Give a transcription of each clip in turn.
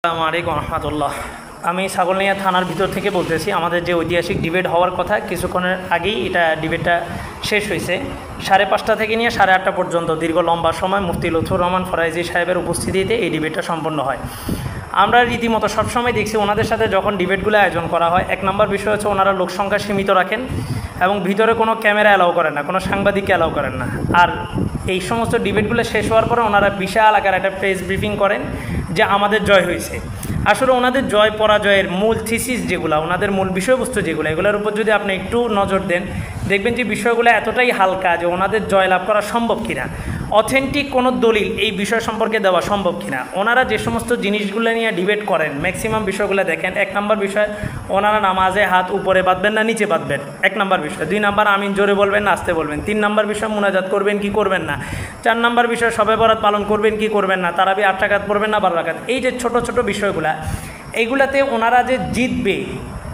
আসসালামু আলাইকুম রহমতুল্লাহ। আমি ছাগলনাইয়া থানার ভিতর থেকে বলতেছি। আমাদের যে ঐতিহাসিক ডিবেট হওয়ার কথা কিছুক্ষণের আগেই ডিবেটটা শেষ হয়েছে। 5:30 থেকে নিয়ে 8:30 পর্যন্ত দীর্ঘ লম্বা সময় মুফতি লুৎফুর রহমান ফরাইজি সাহেবের উপস্থিতিতে এই ডিবেটটা সম্পন্ন হয়। আমরা রীতিমতো সবসময় দেখছি ওনাদের সাথে যখন ডিবেটগুলো আয়োজন করা হয়, এক নম্বর বিষয় হচ্ছে ওনারা লোকসংখ্যা সীমিত রাখেন এবং ভিতরে কোনো ক্যামেরা অ্যালাউ করেন না, কোনো সাংবাদিককে অ্যালাউ করেন না। আর এই সমস্ত ডিবেটগুলো শেষ হওয়ার পরে ওনারা বিশাল আকার একটা প্রেস ব্রিফিং করেন যে আমাদের জয় হয়েছে। আসলে ওনাদের জয় পরাজয়ের মূল থিসিস যেগুলো, ওনাদের মূল বিষয়বস্তু যেগুলো, এগুলোর উপর যদি আপনি একটু নজর দেন দেখবেন যে বিষয়গুলো এতটাই হালকা যে ওনাদের জয়লাভ করা সম্ভব কিনা, অথেন্টিক কোনো দলিল এই বিষয় সম্পর্কে দেওয়া সম্ভব কিনা। ওনারা যে সমস্ত জিনিসগুলো নিয়ে ডিবেট করেন ম্যাক্সিমাম বিষয়গুলো দেখেন। 1 নম্বর বিষয়, ওনারা নামাজে হাত উপরে বাঁধবেন না নিচে বাঁধবেন, 1 নম্বর বিষয়। 2 নম্বর, আমিন জোরে বলবেন না আস্তে বলবেন। 3 নম্বর বিষয়, মুনাজাত করবেন কি করবেন না। 4 নম্বর বিষয়, শবে বরাত পালন করবেন কি করবেন না। তারাবি 8 রাকাত পড়বেন না 12 রাকাত। এই যে ছোট ছোট বিষয়গুলা, এইগুলাতে ওনারা যে জিতবে,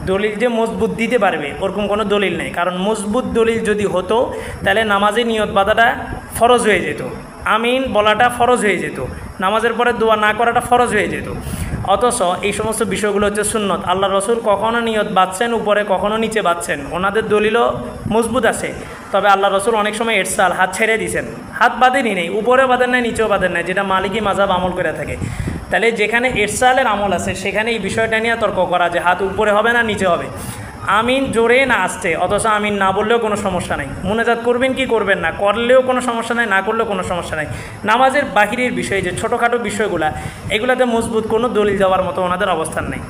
দলিল যে মজবুত দিতে পারবে ওরকম কোনো দলিল নেই। কারণ মজবুত দলিল যদি হতো তাহলে নামাজে নিয়ত বাঁধাটা ফরজ হয়ে যেত, আমিন বলাটা ফরজ হয়ে যেত, নামাজের পরে দোয়া না করাটা ফরজ হয়ে যেত। অথচ এই সমস্ত বিষয়গুলো হচ্ছে সুন্নত। আল্লাহ রসুল কখনও নিয়ত বাঁধছেন উপরে, কখনও নিচে বাঁধছেন, ওনাদের দলিলও মজবুত আছে। তবে আল্লাহ রসুল অনেক সময় এরসাল, হাত ছেড়ে দিয়েছেন, হাত বাঁধেনি নেই, উপরেও বাঁধেন নাই নিচেও বাঁধেন নাই, যেটা মালিকি মাযহাব আমল করে থাকে। তাহলে যেখানে এরসালের আমল আছে সেখানে এই বিষয়টা নিয়ে তর্ক করা যে হাত উপরে হবে না নিচে হবে, আমিন জোরে না আসতে, অথচ আমিন না বললেও কোনো সমস্যা নেই, মুনাজাত করবেন কি করবেন না, করলেও কোনো সমস্যা নেই, না করলেও কোনো সমস্যা নেই। নামাজের বাহিরের বিষয় যে ছোটোখাটো বিষয়গুলো, এগুলাতে মজবুত কোনো দলিল দেওয়ার মতো ওনাদের অবস্থান নেই।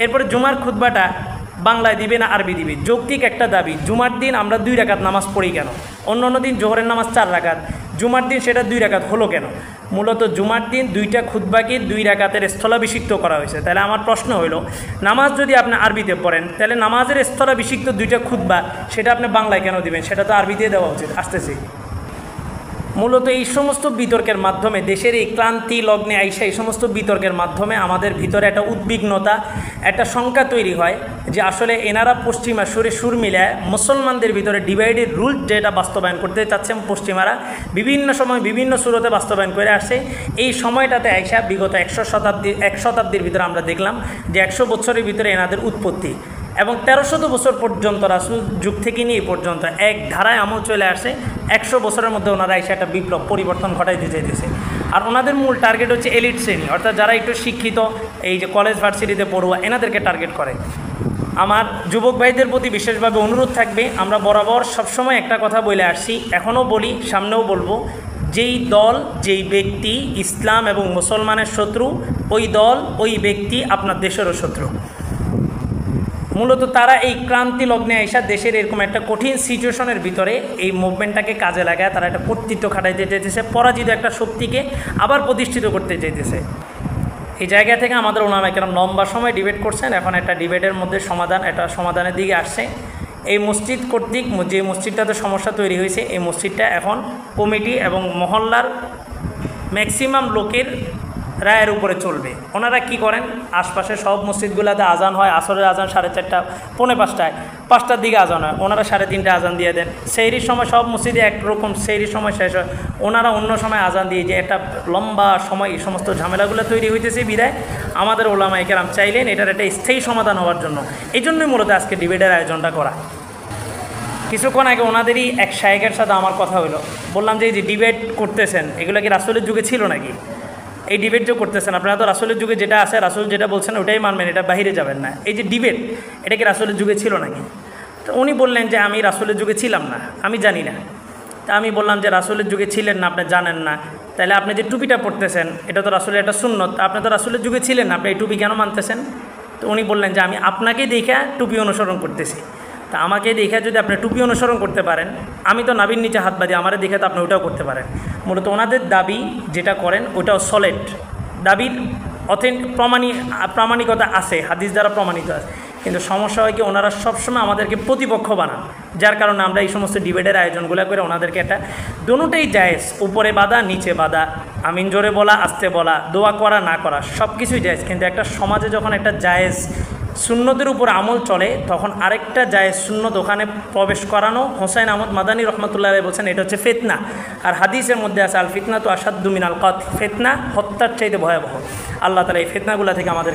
এরপরে জুমার খুতবাটা বাংলায় দিবে না আরবি দিবে, যৌক্তিক একটা দাবি। জুমার দিন আমরা 2 রাকাত নামাজ পড়ি কেন? অন্য দিন জোহরের নামাজ 4 রাকাত, জুমার দিন সেটা 2 রাকাত হলো কেন? মূলত জুমার দিন 2টা খুতবাকে 2 রাকাতের স্থলাভিষিক্ত করা হয়েছে। তাহলে আমার প্রশ্ন হলো, নামাজ যদি আপনি আরবিতে পড়েন তাহলে নামাজের স্থলাভিষিক্ত 2টা খুতবা সেটা আপনি বাংলায় কেন দিবেন? সেটা তো আরবিতে দেওয়া উচিত। আসতেছি। মূলত এই সমস্ত বিতর্কের মাধ্যমে, দেশের এই ক্লান্তি লগ্নে আইসা এই সমস্ত বিতর্কের মাধ্যমে আমাদের ভিতরে একটা উদ্বিগ্নতা, একটা শঙ্কা তৈরি হয় যে আসলে এনারা পশ্চিমা সুরে সুর মিলায় মুসলমানদের ভিতরে ডিভাইডেড রুল যেটা বাস্তবায়ন করতে চাচ্ছেন পশ্চিমারা বিভিন্ন সময় বিভিন্ন সুরতে বাস্তবায়ন করে আসছে। এই সময়টাতে আইসা বিগত 1 শতাব্দীর ভিতরে আমরা দেখলাম যে 100 বছরের ভিতরে এনাদের উৎপত্তি এবং 1300 বছর পর্যন্ত রাসূল যুগ থেকে নিয়ে পর্যন্ত এক ধারায় আমল চলে আসে। 100 বছরের মধ্যে ওনারা এসে একটা বিপ্লব পরিবর্তন ঘটাইতে চাইতেছে। আর ওনাদের মূল টার্গেট হচ্ছে এলিট শ্রেণী, অর্থাৎ যারা একটু শিক্ষিত, এই যে কলেজ ভার্সিটিতে পড়ুয়া, এনাদেরকে টার্গেট করে। আমার যুবক ভাইদের প্রতি বিশেষভাবে অনুরোধ থাকবে, আমরা বরাবর সবসময় একটা কথা বলে আসছি, এখনও বলি, সামনেও বলবো, যেই দল যেই ব্যক্তি ইসলাম এবং মুসলমানের শত্রু, ওই দল ওই ব্যক্তি আপনার দেশেরও শত্রু। মূলত তারা এই ক্রান্তি লগ্নে আইসা দেশের এরকম একটা কঠিন সিচুয়েশনের ভিতরে এই মুভমেন্টটাকে কাজে লাগায় তারা একটা কর্তৃত্ব খাটাইতে চাইতেছে, পরাজিত একটা শক্তিকে আবার প্রতিষ্ঠিত করতে চাইতেছে। এই জায়গা থেকে আমাদের ওলামায়ে কেরাম লম্বা সময় ডিবেট করছেন। এখন একটা ডিবেটের মধ্যে একটা সমাধানের দিকে আসছে। এই মসজিদ কর্তৃক যে মসজিদটাতে সমস্যা তৈরি হয়েছে, এই মসজিদটা এখন কমিটি এবং মহল্লার ম্যাক্সিমাম লোকের রায়ের উপরে চলবে। ওনারা কি করেন, আশপাশে সব মসজিদগুলোতে আজান হয়, আসরের আজান 4:30 পৌনে 5টায়, 5টার দিকে আজান হয়, ওনারা 3:30 আজান দিয়ে দেন। সেহরির সময় সব মসজিদে একরকম সেহরির সময় শেষ হয়, ওনারা অন্য সময় আজান দিয়ে, যে একটা লম্বা সময় এই সমস্ত ঝামেলাগুলো তৈরি হইতেছে। বিদায় আমাদের ওলামায়ে কেরাম চাইলেন এটার একটা স্থায়ী সমাধান হওয়ার জন্য। এই জন্যই মূলত আজকে ডিবেটের আয়োজনটা করা। কিছুক্ষণ আগে ওনাদেরই এক শায়েখের সাথে আমার কথা হলো, বললাম যে এই যে ডিবেট করতেছেন এগুলো কি রাসূলের যুগে ছিল নাকি? এই ডিবেট যে করতেছেন আপনারা তো রাসূলের যুগে যেটা আছে, রাসূল যেটা বলছেন ওটাই মানবেন, এটা বাহিরে যাবেন না। এই যে ডিবেট, এটা কি রাসূলের যুগে ছিল নাকি? তো উনি বললেন যে আমি রাসূলের যুগে ছিলাম না, আমি জানি না। তা আমি বললাম যে রাসূলের যুগে ছিলেন না, আপনি জানেন না, তাহলে আপনি যে টুপিটা পরতেছেন এটা তো রাসূলের একটা সুন্নত, আপনি তো রাসূলের যুগে ছিলেন না, আপনি এই টুপি কেন মানতেছেন? তো উনি বললেন যে আমি আপনাকে দেখে টুপি অনুসরণ করতেছি। তা আমাকে দেখে যদি আপনি টুপি অনুসরণ করতে পারেন, আমি তো নাবির নিচে হাত বাঁধি, আমারে দেখে তো আপনি ওটাও করতে পারেন। মূলত ওনাদের দাবি যেটা করেন ওটাও সলিড দাবির, প্রামাণিকতা আছে, হাদিস দ্বারা প্রমাণিত আছে। কিন্তু সমস্যা হয় কি, ওনারা সবসময় আমাদেরকে প্রতিপক্ষ বানান, যার কারণে আমরা এই সমস্ত ডিবেটের আয়োজনগুলো করে ওনাদেরকে একটা দোনোটাই জায়েজ, উপরে বাঁধা নিচে বাঁধা, আমিন জোরে বলা আস্তে বলা, দোয়া করা না করা, সব কিছুই জায়েজ। কিন্তু একটা সমাজে যখন একটা জায়েজ সুন্নতের উপর আমল চলে তখন আরেকটা জায়েজ সুন্নত ওখানে প্রবেশ করানো হোসাইন আহমদ মাদানী রহমতুল্লাহ আলাইহি বলছেন এটা হচ্ছে ফিতনা। আর হাদিসের মধ্যে আছে আল ফিতনা তো আসাদ্দু মিনাল কতল, ফিতনা হত্যার চাইতে ভয়াবহ। আল্লাহ তাআলা এই ফিতনাগুলো থেকে আমাদের